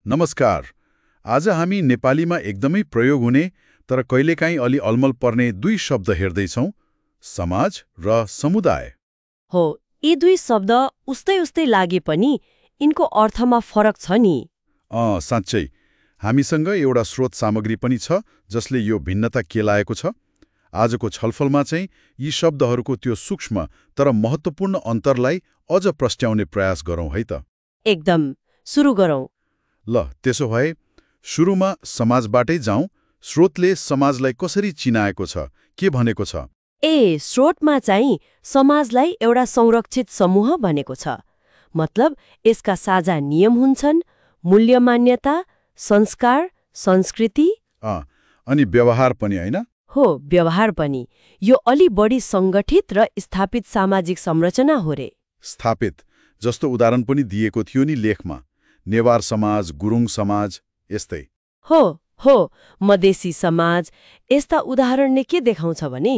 नमस्कार। आज हामी नेपालीमा एकदमै प्रयोग हुने तर कहिलेकाहीँ अलि अलमल पर्ने दुई शब्द हेर्दैछौँ, समाज र समुदाय। हो, यी दुई शब्द उस्तै उस्तै लागे पनि यिनको अर्थमा फरक छ नि। साँच्चै हामीसँग एउटा स्रोत सामग्री पनि छ जसले यो भिन्नता केलाएको छ। आजको छलफलमा चाहिँ यी शब्दहरूको त्यो सूक्ष्म तर महत्त्वपूर्ण अन्तरलाई अझ प्रस्ट्याउने प्रयास गरौँ है त। एकदम, सुरु गरौँ। ल त्यसो भए सुरुमा समाजबाटै जाउँ। स्रोतले समाजलाई कसरी चिनाएको छ, के भनेको छ? स्रोतमा चाहिँ समाजलाई एउटा संरक्षित समूह भनेको छ। मतलब यसका साझा नियम हुन्छन्, मूल्य मान्यता, संस्कार, संस्कृति। अनि व्यवहार पनि होइन? हो, व्यवहार पनि। यो अलि बढी सङ्गठित र स्थापित सामाजिक संरचना हो रे। स्थापित जस्तो उदाहरण पनि दिएको थियो नि लेखमा। नेवार समाज, गुरुङ समाज, यस्तै। हो, मधेसी समाज। यस्ता उदाहरणले के देखाउँछ भने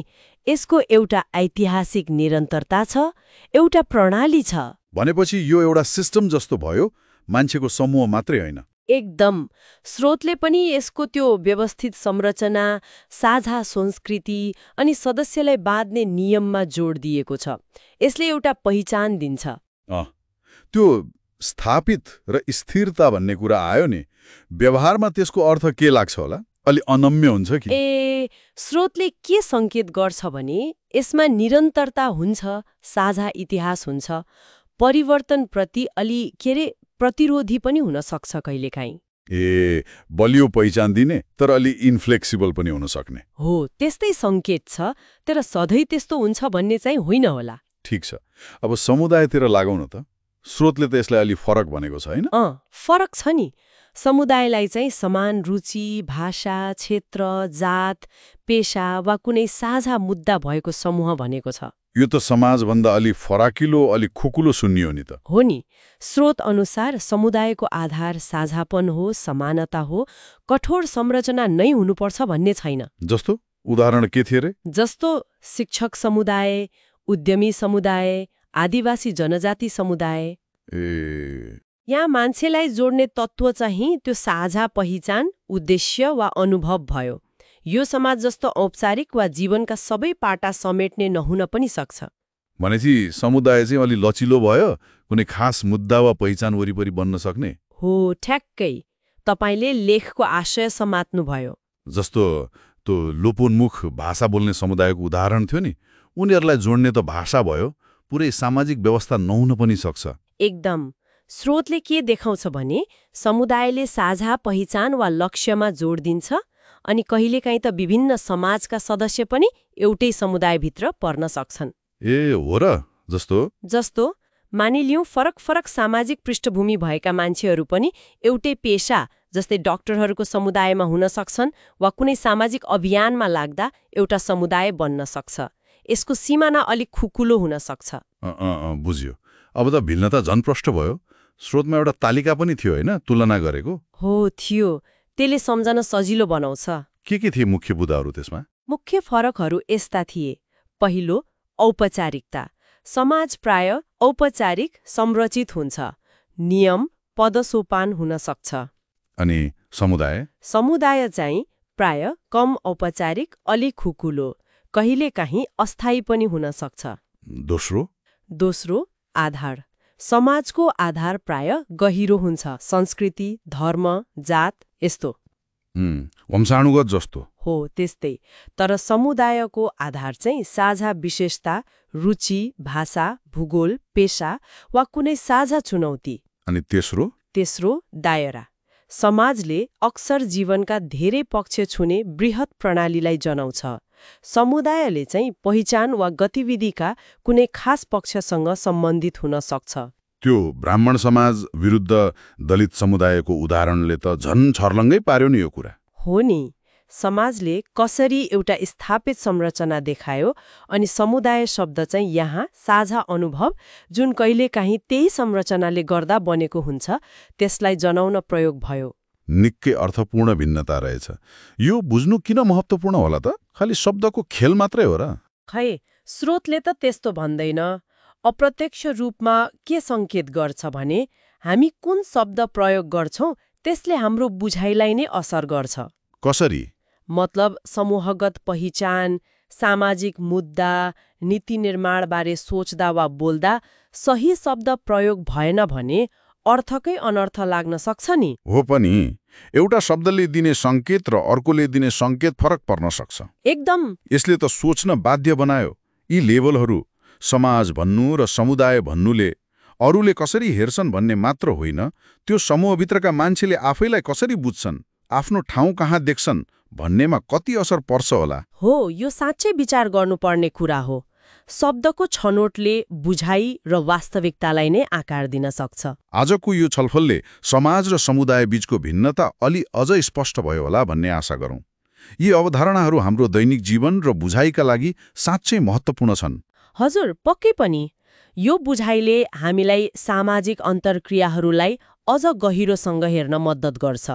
यसको एउटा ऐतिहासिक निरन्तरता छ, एउटा प्रणाली छ। भनेपछि यो एउटा सिस्टम जस्तो भयो, मान्छेको समूह मात्रै होइन। एकदम। स्रोतले पनि यसको त्यो व्यवस्थित संरचना, साझा संस्कृति अनि सदस्यलाई बाँध्ने नियममा जोड दिएको छ। यसले एउटा पहिचान दिन्छ। त्यो स्थापित र स्थिरता भन्ने कुरा आयो नि, व्यवहारमा त्यसको अर्थ के लाग्छ होला? अलि अनम्य हुन्छ कि? स्रोतले के सङ्केत गर्छ भने यसमा निरन्तरता हुन्छ, साझा इतिहास हुन्छ, परिवर्तनप्रति अलि प्रतिरोधी पनि हुन सक्छ कहिलेकाहीँ। बलियो पहिचान दिने तर अलि इन्फ्लेक्सिबल पनि हुन सक्ने। हो, त्यस्तै सङ्केत छ, तर सधैँ त्यस्तो हुन्छ भन्ने चाहिँ होइन होला। ठिक छ। अब समुदायतिर लागौँ न त। स्रोतले त यसलाई अलि फरक भनेको छ होइन? फरक छ नि। समुदायलाई चाहिँ समान रुचि, भाषा, क्षेत्र, जात, पेशा वा कुनै साझा मुद्दा भएको समूह भनेको छ। यो त समाजभन्दा अलि फराकिलो, अलि खुकुलो सुन्नियो नि त। हो नि। स्रोत अनुसार समुदायको आधार साझापन हो, समानता हो, कठोर संरचना नै हुनुपर्छ भन्ने छैन। जस्तो उदाहरण के थिए रे? जस्तो शिक्षक समुदाय, उद्यमी समुदाय, आदिवासी जनजाति समुदाय। यहाँ मान्छेलाई जोड्ने तत्त्व चाहिँ त्यो साझा पहिचान, उद्देश्य वा अनुभव भयो। यो समाज जस्तो औपचारिक वा जीवनका सबै पाटा समेट्ने नहुन पनि सक्छ। भनेपछि समुदाय चाहिँ अलि लचिलो भयो, कुनै खास मुद्दा वा पहिचान वरिपरि बन्न सक्ने। हो, ठ्याक्कै। तपाईले लेखको आशय समात्नुभयो। जस्तो त्यो लोपोन्मुख भाषा बोल्ने समुदायको उदाहरण थियो नि, उनीहरूलाई जोड्ने त भाषा भयो, पुरै सामाजिक व्यवस्था नहुन पनि सक्छ। एकदम। स्रोतले के देखाउँछ भने समुदायले साझा पहिचान वा लक्ष्यमा जोड दिन्छ, अनि कहिलेकाहीँ त विभिन्न समाजका सदस्य पनि एउटै समुदायभित्र पर्न सक्छन्। हो र? जस्तो मानिलियौँ फरक फरक सामाजिक पृष्ठभूमि भएका मान्छेहरू पनि एउटै पेशा जस्तै डाक्टरहरूको समुदायमा हुन सक्छन् वा कुनै सामाजिक अभियानमा लाग्दा एउटा समुदाय बन्न सक्छ। यसको सिमाना अलिक खुकुलो हुन सक्छ। बुझ्यो। अब त भिन्नता झन् प्रष्ट भयो। स्रोतमा एउटा तालिका पनि थियो होइन, तुलना गरेको? हो, थियो। त्यसले सम्झन सजिलो बनाउँछ। के थिए मुख्य बुदाहरू त्यसमा? मुख्य फरकहरू यस्ता थिए। पहिलो, औपचारिकता। समाज प्राय औपचारिक, संरचित हुन्छ। नियम, पदसोपान हुन सक्छ। अनि समुदाय चाहिँ प्राय कम औपचारिक, अलि खुकुलो, कहिलेकाहीँ अस्थायी पनि हुन सक्छ। दोस्रो, आधार। समाजको आधार प्राय गहिरो हुन्छ, संस्कृति, धर्म, जात यस्तो। वंशानुगत जस्तो। हो, त्यस्तै। तर समुदायको आधार चाहिँ साझा विशेषता, रुचि, भाषा, भूगोल, पेशा वा कुनै साझा चुनौती। अनि तेस्रो, दायरा। समाजले अक्सर जीवनका धेरै पक्ष छुने बृहत प्रणालीलाई जनाउँछ। समुदायले चाहिँ पहिचान वा गतिविधिका कुनै खास पक्षसँग सम्बन्धित हुन सक्छ। त्यो ब्राह्मण समाज विरुद्ध दलित समुदायको उदाहरणले त झन् छर्लङ्गै पार्यो नि यो कुरा। हो नि। समाजले कसरी एउटा स्थापित संरचना देखायो, अनि समुदाय शब्द चाहिँ यहाँ साझा अनुभव जुन कहिलेकाहीँ त्यही संरचनाले गर्दा बनेको हुन्छ त्यसलाई जनाउन प्रयोग भयो। निकै अर्थपूर्ण भिन्नता रहेछ। यो बुझ्नु किन महत्त्वपूर्ण होला त? खालि शब्दको खेल मात्रै हो र? खै, स्रोतले त त्यस्तो भन्दैन। अप्रत्यक्ष रूपमा के सङ्केत गर्छ भने हामी कुन शब्द प्रयोग गर्छौँ त्यसले हाम्रो बुझाइलाई नै असर गर्छ। कसरी? मतलब समूहगत पहिचान, सामाजिक मुद्दा, नीति निर्माणबारे सोच्दा वा बोल्दा सही शब्द प्रयोग भएन भने अर्थकै अनर्थ लाग्न सक्छ नि। हो पनि, एउटा शब्दले दिने संकेत र अर्कोले दिने संकेत फरक पर्न सक्छ। एकदम। यसले त सोच्न बाध्य बनायो। यी लेबलहरू, समाज भन्नु र समुदाय भन्नुले अरूले कसरी हेर्छन् भन्ने मात्र होइन, त्यो समूहभित्रका मान्छेले आफैलाई कसरी बुझ्छन्, आफ्नो ठाउँ कहाँ देख्छन् भन्नेमा कति असर पर्छ होला। हो, यो साँच्चै विचार गर्नुपर्ने कुरा हो। शब्दको छनोटले बुझाइ र वास्तविकतालाई नै आकार दिन सक्छ। आजको यो छलफलले समाज र समुदाय बीचको भिन्नता अलि अझ स्पष्ट भयो होला भन्ने आशा गरौँ। यी अवधारणाहरू हाम्रो दैनिक जीवन र बुझाइका लागि साँच्चै महत्त्वपूर्ण छन्। हजुर, पक्कै पनि। यो बुझाइले हामीलाई सामाजिक अन्तर्क्रियाहरूलाई अझ गहिरोसँग हेर्न मद्दत गर्छ।